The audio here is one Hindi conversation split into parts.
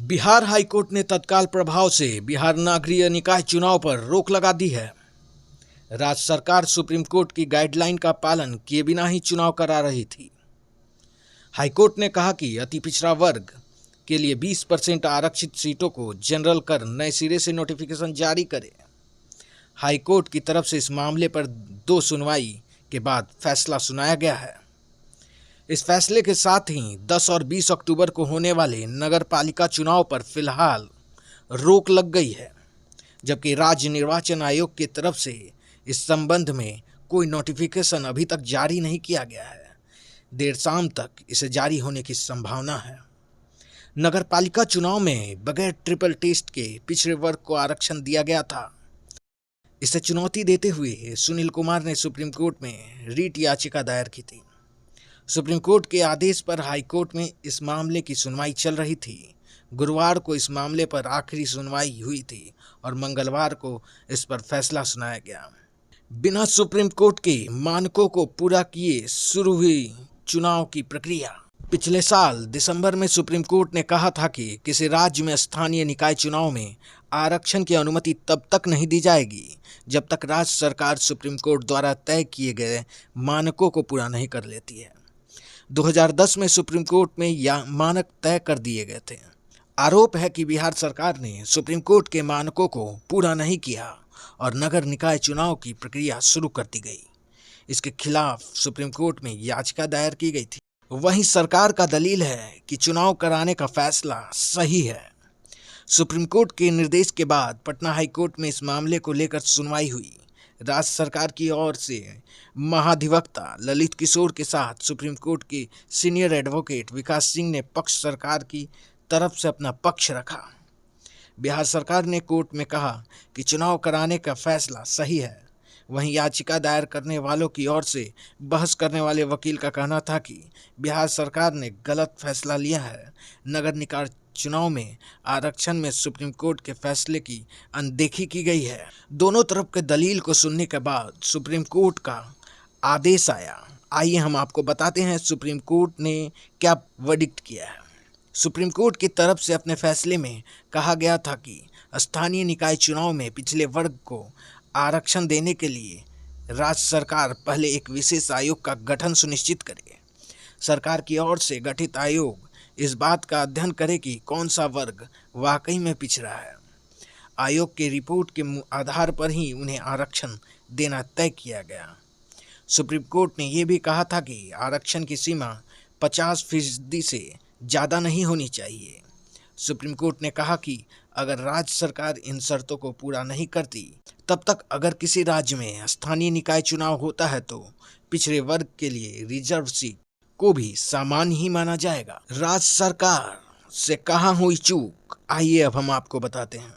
बिहार हाईकोर्ट ने तत्काल प्रभाव से बिहार नागरिक निकाय चुनाव पर रोक लगा दी है। राज्य सरकार सुप्रीम कोर्ट की गाइडलाइन का पालन किए बिना ही चुनाव करा रही थी। हाईकोर्ट ने कहा कि अति पिछड़ा वर्ग के लिए 20% आरक्षित सीटों को जनरल कर नए सिरे से नोटिफिकेशन जारी करे। हाईकोर्ट की तरफ से इस मामले पर 2 सुनवाई के बाद फैसला सुनाया गया है। इस फैसले के साथ ही 10 और 20 अक्टूबर को होने वाले नगर पालिका चुनाव पर फिलहाल रोक लग गई है, जबकि राज्य निर्वाचन आयोग की तरफ से इस संबंध में कोई नोटिफिकेशन अभी तक जारी नहीं किया गया है। देर शाम तक इसे जारी होने की संभावना है। नगर पालिका चुनाव में बगैर ट्रिपल टेस्ट के पिछड़े वर्ग को आरक्षण दिया गया था। इसे चुनौती देते हुए सुनील कुमार ने सुप्रीम कोर्ट में रीट याचिका दायर की थी। सुप्रीम कोर्ट के आदेश पर हाई कोर्ट में इस मामले की सुनवाई चल रही थी। गुरुवार को इस मामले पर आखिरी सुनवाई हुई थी और मंगलवार को इस पर फैसला सुनाया गया। बिना सुप्रीम कोर्ट के मानकों को पूरा किए शुरू हुई चुनाव की प्रक्रिया। पिछले साल दिसंबर में सुप्रीम कोर्ट ने कहा था कि किसी राज्य में स्थानीय निकाय चुनाव में आरक्षण की अनुमति तब तक नहीं दी जाएगी जब तक राज्य सरकार सुप्रीम कोर्ट द्वारा तय किए गए मानकों को पूरा नहीं कर लेती है। 2010 में सुप्रीम कोर्ट में यह मानक तय कर दिए गए थे। आरोप है कि बिहार सरकार ने सुप्रीम कोर्ट के मानकों को पूरा नहीं किया और नगर निकाय चुनाव की प्रक्रिया शुरू कर दी गई। इसके खिलाफ सुप्रीम कोर्ट में याचिका दायर की गई थी। वहीं सरकार का दलील है कि चुनाव कराने का फैसला सही है। सुप्रीम कोर्ट के निर्देश के बाद पटना हाई कोर्ट में इस मामले को लेकर सुनवाई हुई। राज्य सरकार की ओर से महाधिवक्ता ललित किशोर के साथ सुप्रीम कोर्ट के सीनियर एडवोकेट विकास सिंह ने पक्ष सरकार की तरफ से अपना पक्ष रखा। बिहार सरकार ने कोर्ट में कहा कि चुनाव कराने का फैसला सही है। वहीं याचिका दायर करने वालों की ओर से बहस करने वाले वकील का कहना था कि बिहार सरकार ने गलत फैसला लिया है। नगर निकाय चुनाव में आरक्षण में सुप्रीम कोर्ट के फैसले की अनदेखी की गई है। दोनों तरफ के दलील को सुनने के बाद सुप्रीम कोर्ट का आदेश आया। आइए हम आपको बताते हैं सुप्रीम कोर्ट ने क्या वर्डिक्ट किया है। सुप्रीम कोर्ट की तरफ से अपने फैसले में कहा गया था कि स्थानीय निकाय चुनाव में पिछले वर्ग को आरक्षण देने के लिए राज्य सरकार पहले एक विशेष आयोग का गठन सुनिश्चित करे। सरकार की ओर से गठित आयोग इस बात का अध्ययन करे कि कौन सा वर्ग वाकई में पिछड़ा है। आयोग की रिपोर्ट के आधार पर ही उन्हें आरक्षण देना तय किया गया। सुप्रीम कोर्ट ने यह भी कहा था कि आरक्षण की सीमा 50% से ज़्यादा नहीं होनी चाहिए। सुप्रीम कोर्ट ने कहा कि अगर राज्य सरकार इन शर्तों को पूरा नहीं करती, तब तक अगर किसी राज्य में स्थानीय निकाय चुनाव होता है तो पिछड़े वर्ग के लिए रिजर्व सीट को भी सामान्य ही माना जाएगा। राज्य सरकार से कहाँ हुई चूक, आइए अब हम आपको बताते हैं।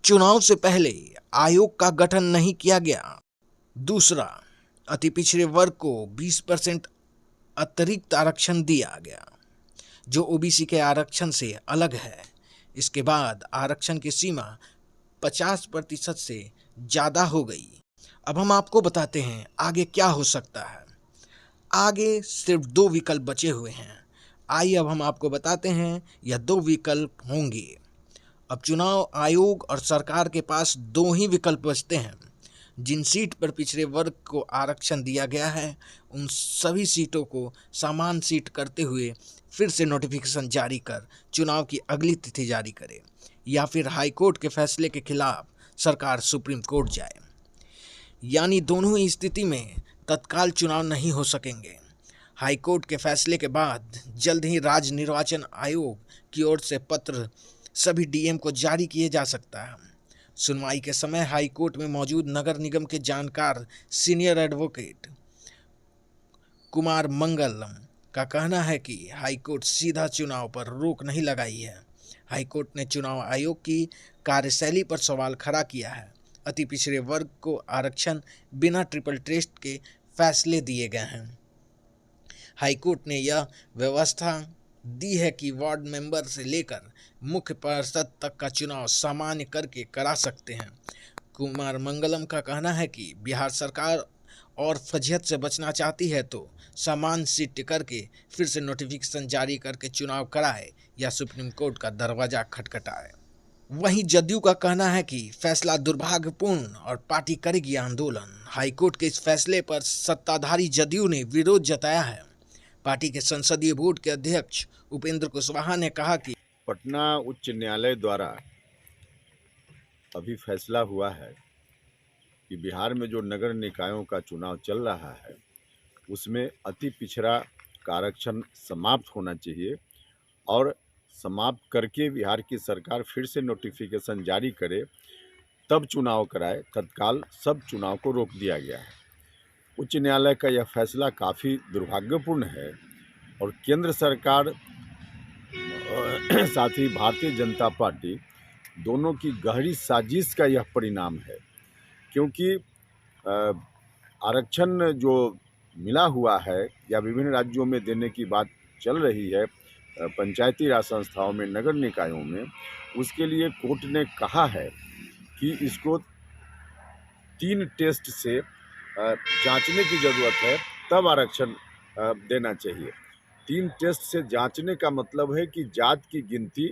चुनाव से पहले आयोग का गठन नहीं किया गया। दूसरा, अति पिछड़े वर्ग को 20% अतिरिक्त आरक्षण दिया गया जो ओबीसी के आरक्षण से अलग है। इसके बाद आरक्षण की सीमा 50% से ज़्यादा हो गई। अब हम आपको बताते हैं आगे क्या हो सकता है। आगे सिर्फ 2 विकल्प बचे हुए हैं। आइए अब हम आपको बताते हैं यह 2 विकल्प होंगे। अब चुनाव आयोग और सरकार के पास 2 ही विकल्प बचते हैं। जिन सीट पर पिछड़े वर्ग को आरक्षण दिया गया है उन सभी सीटों को समान सीट करते हुए फिर से नोटिफिकेशन जारी कर चुनाव की अगली तिथि जारी करे, या फिर हाई कोर्ट के फैसले के खिलाफ सरकार सुप्रीम कोर्ट जाए। यानी दोनों ही स्थिति में तत्काल चुनाव नहीं हो सकेंगे। हाई कोर्ट के फैसले के बाद जल्द ही राज्य निर्वाचन आयोग की ओर से पत्र सभी डीएम को जारी किए जा सकता है। सुनवाई के समय हाई कोर्ट में मौजूद नगर निगम के जानकार सीनियर एडवोकेट कुमार मंगलम का कहना है कि हाई कोर्ट सीधा चुनाव पर रोक नहीं लगाई है। हाई कोर्ट ने चुनाव आयोग की कार्यशैली पर सवाल खड़ा किया है। अति पिछड़े वर्ग को आरक्षण बिना ट्रिपल टेस्ट के फैसले दिए गए हैं। हाई कोर्ट ने यह व्यवस्था दी है कि वार्ड मेंबर से लेकर मुख्य पार्षद तक का चुनाव सामान्य करके करा सकते हैं। कुमार मंगलम का कहना है कि बिहार सरकार और फजीहत से बचना चाहती है तो समान सीट टिकर के फिर से नोटिफिकेशन जारी करके चुनाव कराए या सुप्रीम कोर्ट का दरवाजा खटखटाए। वहीं जदयू का कहना है कि फैसला दुर्भाग्यपूर्ण और पार्टी करेगी आंदोलन। हाईकोर्ट के इस फैसले पर सत्ताधारी जदयू ने विरोध जताया है। पार्टी के संसदीय बोर्ड के अध्यक्ष उपेंद्र कुशवाहा ने कहा कि पटना उच्च न्यायालय द्वारा अभी फैसला हुआ है कि बिहार में जो नगर निकायों का चुनाव चल रहा है उसमें अति पिछड़ा का आरक्षण समाप्त होना चाहिए और समाप्त करके बिहार की सरकार फिर से नोटिफिकेशन जारी करे तब चुनाव कराए। तत्काल सब चुनाव को रोक दिया गया है। उच्च न्यायालय का यह फैसला काफ़ी दुर्भाग्यपूर्ण है और केंद्र सरकार साथ ही भारतीय जनता पार्टी दोनों की गहरी साजिश का यह परिणाम है, क्योंकि आरक्षण जो मिला हुआ है या विभिन्न राज्यों में देने की बात चल रही है पंचायती राज संस्थाओं में, नगर निकायों में, उसके लिए कोर्ट ने कहा है कि इसको 3 टेस्ट से जांचने की ज़रूरत है, तब आरक्षण देना चाहिए। 3 टेस्ट से जांचने का मतलब है कि जात की गिनती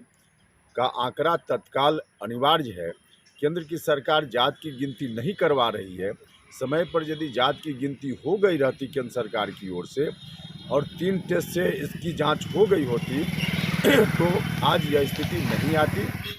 का आंकड़ा तत्काल अनिवार्य है। केंद्र की सरकार जात की गिनती नहीं करवा रही है। समय पर यदि जात की गिनती हो गई रहती केंद्र सरकार की ओर से और 3 टेस्ट से इसकी जांच हो गई होती तो आज यह स्थिति नहीं आती।